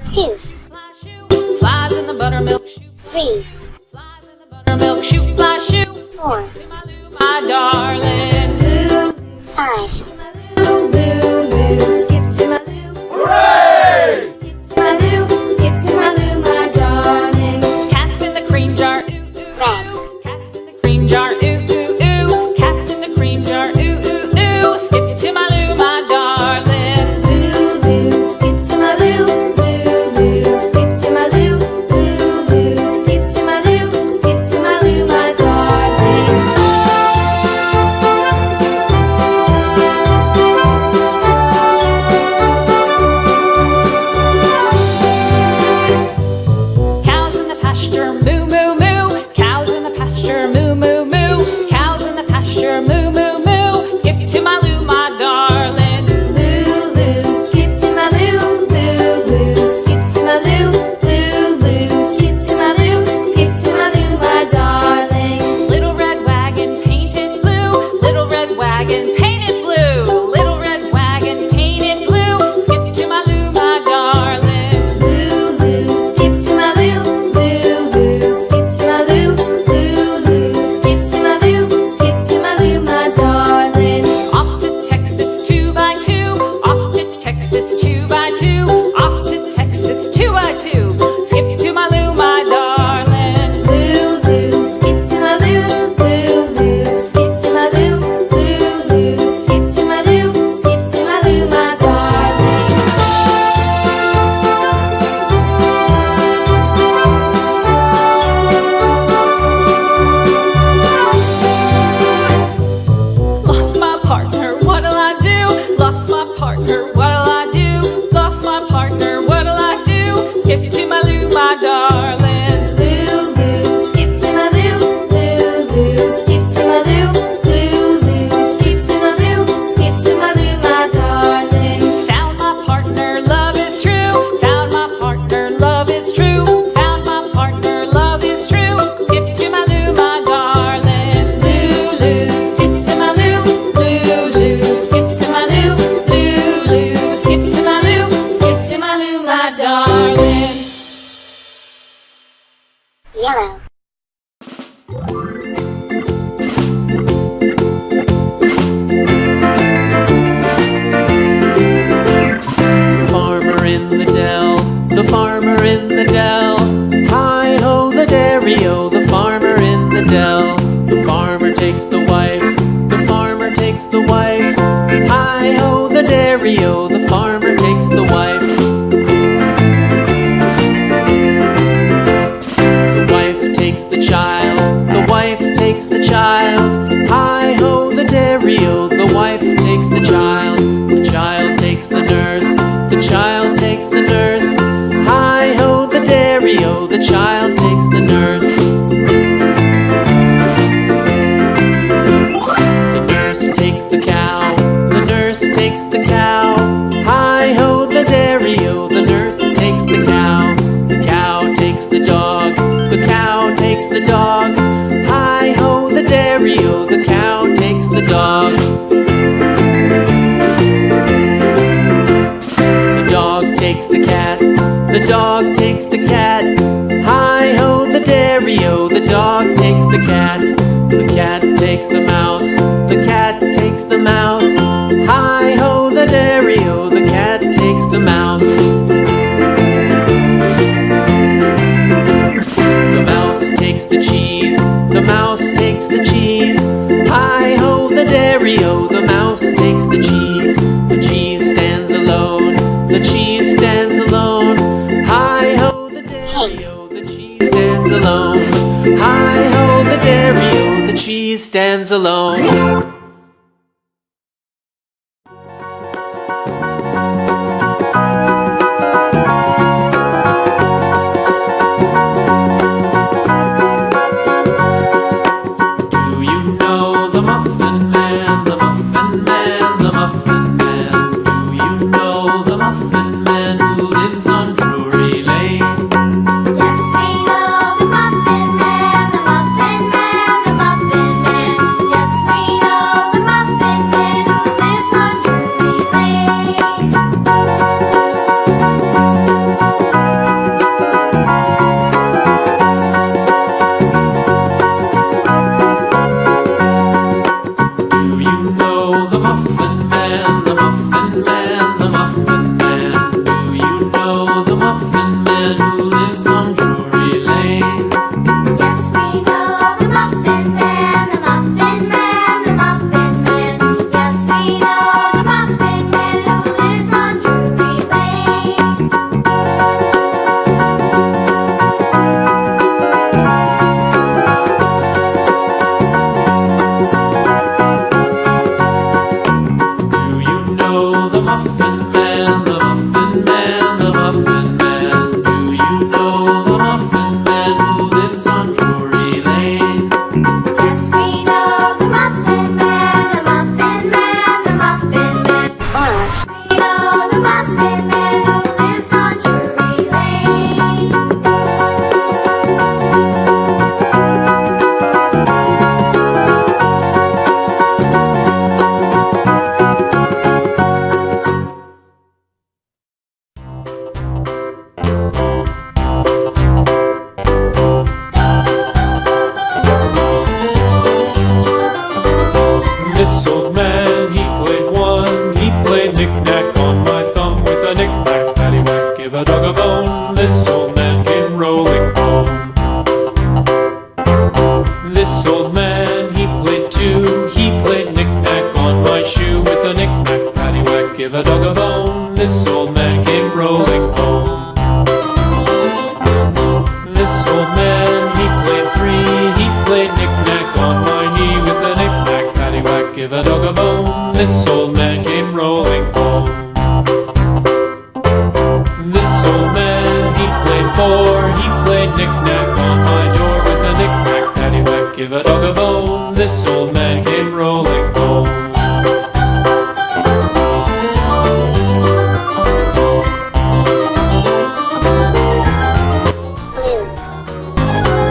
2. Flies in the buttermilk shoe. 3. Flies in the buttermilk shoe. Fly shoe. 4. My darling. 5. Loo, loo, loo, skip to my loo. Hooray! Skip to my loo, skip to my loo, my darling. Cats in the cream jar, ooh, ooh. Red. Cats in the cream jar, ooh, ooh, ooh. Cats in the cream jar, ooh, ooh, ooh. Skip to my loo, my darling. Loo, loo, skip to my loo. Loo, loo, skip to my loo. Loo, loo, skip to my loo. Skip to my loo, my darling. Cows in the pasture, moo, moo, moo. Cows in the pasture, moo, moo, moo. Cows in the pasture, moo, moo, moo. Skip to my loo, my darling. Loo, loo, skip to my loo. Loo, loo, skip to my loo. Loo, loo, skip to my loo. Skip to my loo, my darling. Little red wagon painted blue. Little red wagon painted blue. Little red wagon painted blue. Skip to my loo, my darling. Loo, loo, skip to my loo. Loo, loo, skip to my loo. Loo, loo, skip to my loo. Skip to my loo, my darling. Off to Texas 2 by 2. Off to Texas 2 by 2. Off to Texas 2 by 2. Skip to my loo, my darling. Loo, loo, skip to my loo. Loo, loo, skip to my loo. Loo, loo, skip to my loo. Skip to my loo, my darling. Lost my partner, what'll I do? Lost my partner, what'll I do? Lost my partner, what'll I do? Skip to my loo, my darling. Loo, loo, skip to my loo. Loo, loo, skip to my loo. Loo, loo, skip to my loo. Skip to my loo, my darling. Found my partner, love is true. Found my partner, love is true. Found my partner, love is true. Skip to my loo, my darling. Loo, loo, skip to my loo. Loo, loo, skip to my loo. Loo, loo, skip to my loo. Skip to my loo, my darling. Yellow. Farmer in the dell, the farmer in the dell. Hi-ho, the dairy-o, the farmer in the dell. The farmer takes the wife, the farmer takes the wife. Hi-ho, the dairy-o, the farmer takes the wife. The wife takes the child, the wife takes the child. Hi-ho, the dairy-o, the wife takes the child. The child takes the nurse, the child takes the nurse. Hi-ho, the dairy-o, the child takes the nurse. The nurse takes the cow, the nurse takes the cow. Hi-ho, the dairy-o, the nurse takes the cow. The cow takes the dog, the cow takes the dog. Hi-ho, the dairy-o, the cow takes the dog. The dog takes the cat, the dog takes the cat. Hi-ho, the dairy-o, the dog takes the cat. The cat takes the mouse, the cat takes the mouse. Hi-ho, the dairy-o, the cat takes the mouse. The mouse takes the cheese, the mouse takes the cheese. Hi-ho, the dairy-o, the mouse takes the cheese. The cheese stands alone, the cheese stands alone. Hi-ho, the dairy-o, the cheese stands alone. Hi-ho, the dairy-o, the cheese stands alone. Do you know the Muffin Man, the Muffin Man, the Muffin Man? Do you know the Muffin Man who lives on Drury Lane? Yes, we know the Muffin Man, the Muffin Man, the Muffin Man. Yes, we know bone. This old man came rolling home. This old man, he played too. He played knick-knack on my shoe. With a knick-knack, paddywhack, give a dog a bone. This old man came rolling home. This old man, he played three. He played knick-knack on my knee. With a knick-knack, paddywhack, give a dog a bone. This old man came rolling home. This old man, he played four. He played knick-knack on my door. With a knick-knack, paddywhack, give a dog a bone. This old man came rolling home. Blue.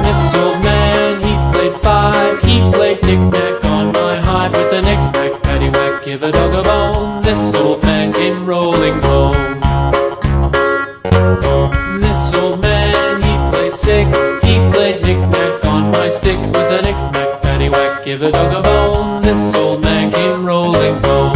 This old man, he played five. He played knick-knack on my hive. With a knick-knack, paddywhack, give a dog a bone. This old man came rolling home. This old man, he played six. He played knick-knack on my sticks. With a knick-knack, paddywhack, give a dog a bone. This old man came rolling home.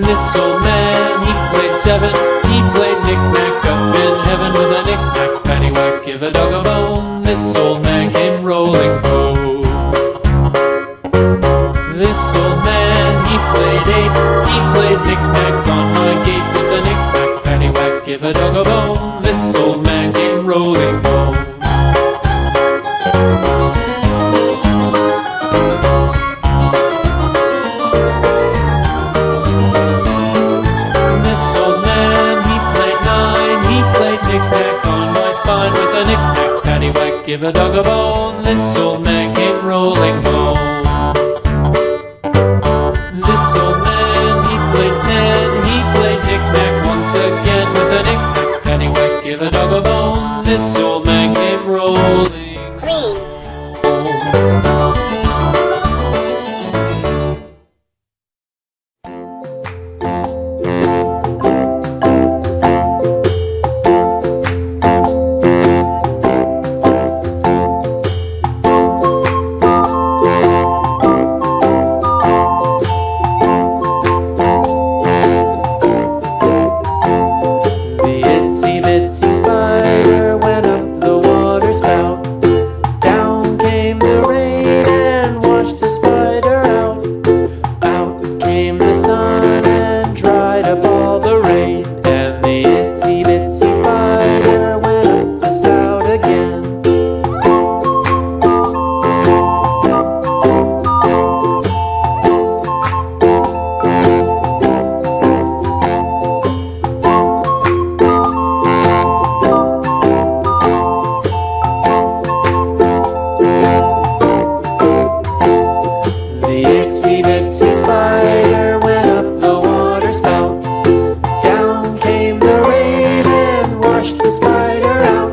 This old man, he played seven. He played knick-knack up in heaven. With a knick-knack, paddywhack, give a dog a bone. This old man came rolling home. This old man, he played eight. He played knick-knack on my gate. With a knick-knack, paddywhack, give a dog a bone. This old man came rolling home. This old man, he played nine. He played knick-knack on my spine. With a knick-knack, paddywhack, give a dog a bone. This old man came rolling home. This old man, he played ten. He played knick-knack once again. With a knick-knack, paddywhack, give a dog a bone. This old man came rolling Green. home. The itsy bitsy spider went up the water spout. Down came the rain and washed the spider out. Out came the sun and dried up all the rain. And the itsy bitsy spider went up the spout again. The itsy bitsy spider went up the water spout. Down came the rain and washed the spider out.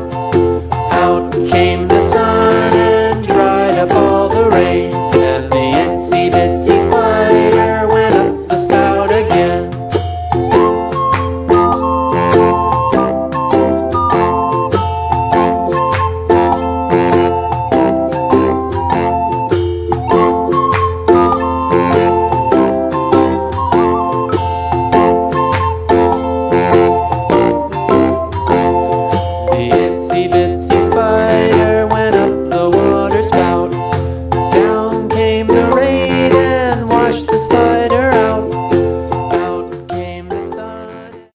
Out came the sun and dried up all the rain. And the itsy bitsy spider went up the spout again. The itsy bitsy